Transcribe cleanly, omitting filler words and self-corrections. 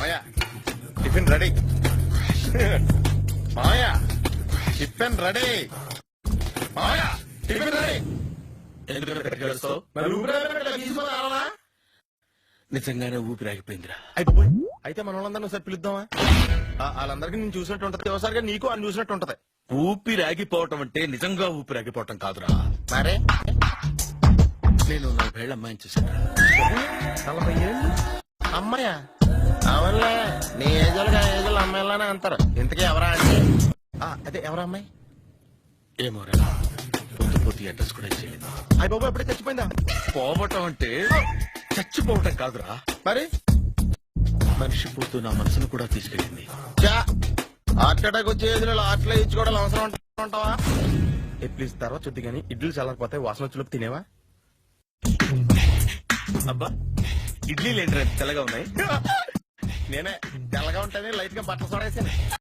మామయ్య tiffin ready. మామయ్య tiffin ready. మామయ్య టిఫిన్ రెడీ. నిజంగానే ఊపిరి ఆగిపోయిందిరా. అయిపోయి అయితే మన వాళ్ళందరినీ ఒకసారి పిలుద్దామా? వాళ్ళందరికీ నేను చూసినట్టు ఉంటది, ఒకసారిగా నీకు అని చూసినట్టు ఉంటది. ఊపిరి ఆగిపోవటం అంటే నిజంగా ఊపిరి ఆగిపోవటం కాదురా. మరే నేను 40 ఏళ్ల అమ్మాయిని చూసాను. 40 ఏళ్ళు అమ్మాయ? అవునులే, నీ ఏజోలుగా ఏజోలు అమ్మాయిలానే అంటారు. ఇంతకీ ఎవరా అంటే అదే ఎవరా అమ్మాయి? ఏమోరా, పొద్దు అడ్రస్ కూడా ఇచ్చేయలేదు. అయ్యి బాబు ఎప్పుడే చచ్చిపోయిందా? పోవటం అంటే చచ్చిపోవటం కాదురా, మరి మనిషి పోతూ నా మనసును కూడా తీసుకెళ్ళింది. హార్ట్ అటాక్ వచ్చే ఏజ్లో హార్ట్లో ఇచ్చుకోవడం అవసరం ఉంటావా? ప్లీజ్ తర్వాత చుద్ది కానీ ఇడ్లీ చల్లారిపోతాయి, వాసన వచ్చేలోపు తినేవా? అబ్బా, ఇడ్లీ లేండి తెల్లగా ఉన్నాయి. నేనే తెల్లగా ఉంటానే లైట్ గా బట్టలు సోడేసాను.